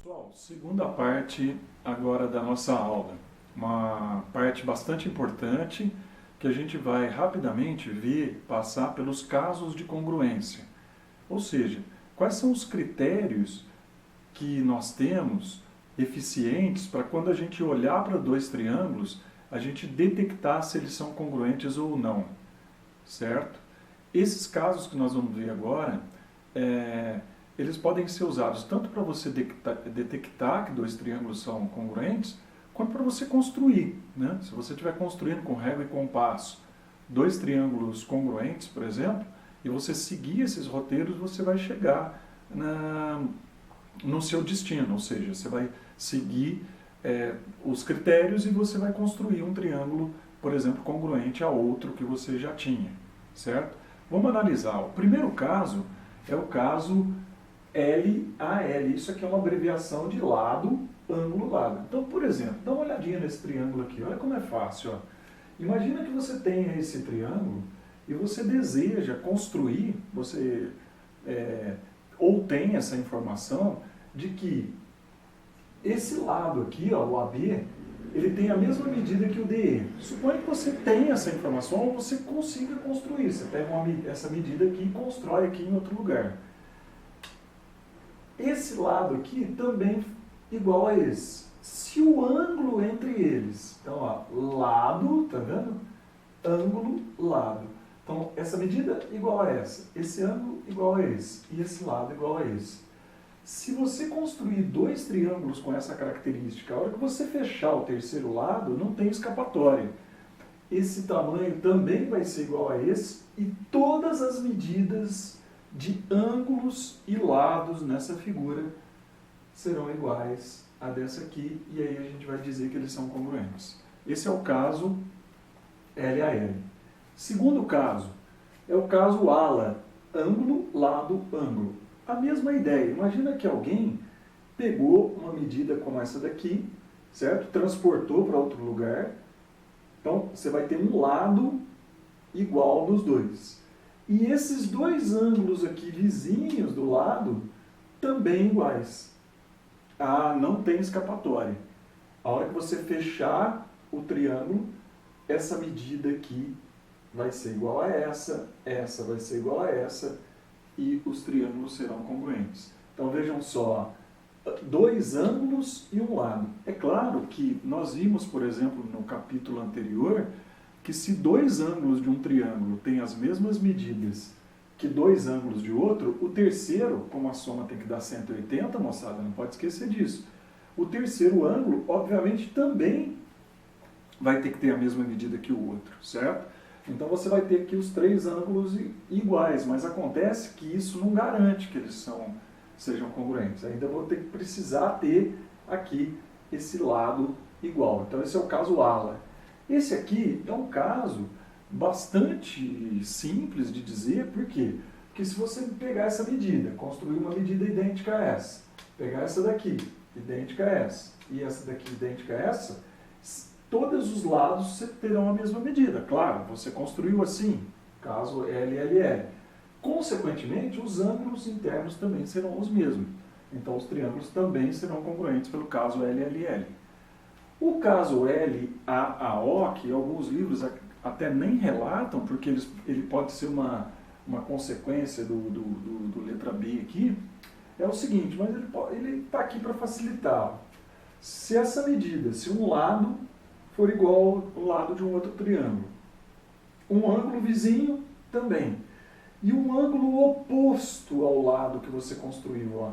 Pessoal, segunda parte agora da nossa aula. Uma parte bastante importante que a gente vai rapidamente ver passar pelos casos de congruência. Ou seja, quais são os critérios que nós temos eficientes para quando a gente olhar para dois triângulos, a gente detectar se eles são congruentes ou não, certo? Esses casos que nós vamos ver agora, eles podem ser usados tanto para você detectar que dois triângulos são congruentes, quanto para você construir, né? Se você estiver construindo com régua e compasso dois triângulos congruentes, por exemplo, e você seguir esses roteiros, você vai chegar no seu destino, ou seja, você vai seguir os critérios e você vai construir um triângulo, por exemplo, congruente a outro que você já tinha, certo? Vamos analisar. O primeiro caso é o caso LAL. Isso aqui é uma abreviação de lado, ângulo, lado. Então, por exemplo, dá uma olhadinha nesse triângulo aqui. Olha como é fácil. Ó. Imagina que você tenha esse triângulo e você deseja construir, ou tem essa informação de que esse lado aqui, ó, o AB, ele tem a mesma medida que o DE. Suponha que você tenha essa informação ou você consiga construir. Você pega essa medida aqui e constrói aqui em outro lugar. Esse lado aqui também igual a esse. Se o ângulo entre eles, então ó, lado, tá vendo? Ângulo, lado. Então essa medida igual a essa, esse ângulo igual a esse, e esse lado igual a esse. Se você construir dois triângulos com essa característica, a hora que você fechar o terceiro lado, não tem escapatória. Esse tamanho também vai ser igual a esse, e todas as medidas de ângulos e lados nessa figura serão iguais a dessa aqui, e aí a gente vai dizer que eles são congruentes. Esse é o caso LAL. Segundo caso, é o caso ALA, ângulo, lado, ângulo. A mesma ideia, imagina que alguém pegou uma medida como essa daqui, certo? Transportou para outro lugar, então você vai ter um lado igual nos dois. E esses dois ângulos aqui vizinhos do lado também iguais. Ah, não tem escapatória. A hora que você fechar o triângulo, essa medida aqui vai ser igual a essa vai ser igual a essa, e os triângulos serão congruentes. Então vejam só, dois ângulos e um lado. É claro que nós vimos, por exemplo, no capítulo anterior, que se dois ângulos de um triângulo têm as mesmas medidas que dois ângulos de outro, o terceiro, como a soma tem que dar 180, moçada, não pode esquecer disso. O terceiro ângulo, obviamente, também vai ter que ter a mesma medida que o outro, certo? Então você vai ter aqui os três ângulos iguais, mas acontece que isso não garante que eles sejam congruentes. Ainda vou precisar ter aqui esse lado igual. Então esse é o caso ALA. Esse aqui é um caso bastante simples de dizer, por quê? Porque se você pegar essa medida, construir uma medida idêntica a essa, pegar essa daqui, idêntica a essa, e essa daqui idêntica a essa, todos os lados terão a mesma medida. Claro, você construiu assim, caso LLL. Consequentemente, os ângulos internos também serão os mesmos. Então, os triângulos também serão congruentes pelo caso LLL. O caso LAAO, que alguns livros até nem relatam, porque ele pode ser uma consequência do letra B aqui, é o seguinte, mas ele está aqui para facilitar. Se essa medida, se um lado for igual ao lado de um outro triângulo, um ângulo vizinho também, e um ângulo oposto ao lado que você construiu, ó.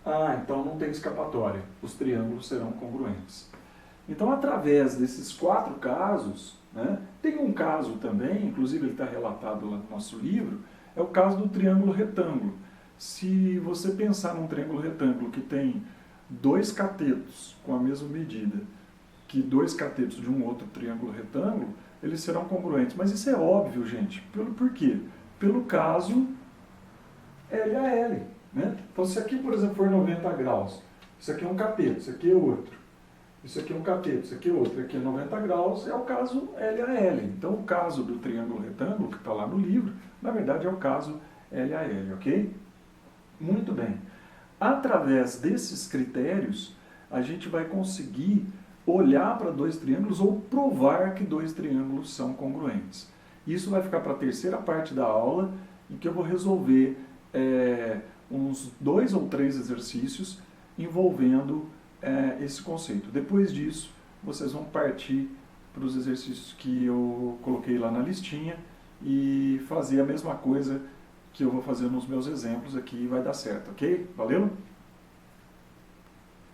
Ah, então não tem escapatória, os triângulos serão congruentes. Então, através desses quatro casos, né, tem um caso também, inclusive ele está relatado lá no nosso livro, é o caso do triângulo retângulo. Se você pensar num triângulo retângulo que tem dois catetos com a mesma medida que dois catetos de um outro triângulo retângulo, eles serão congruentes. Mas isso é óbvio, gente. Por quê? Pelo caso LAL. Né? Então, se aqui, por exemplo, for 90 graus, isso aqui é um cateto, isso aqui é outro. Isso aqui é um cateto, isso aqui é outro. Aqui é 90 graus, é o caso LAL. Então, o caso do triângulo retângulo, que está lá no livro, na verdade é o caso LAL, ok? Muito bem. Através desses critérios, a gente vai conseguir olhar para dois triângulos ou provar que dois triângulos são congruentes. Isso vai ficar para a terceira parte da aula, em que eu vou resolver uns 2 ou 3 exercícios envolvendo esse conceito. Depois disso, vocês vão partir para os exercícios que eu coloquei lá na listinha e fazer a mesma coisa que eu vou fazer nos meus exemplos aqui e vai dar certo, ok? Valeu?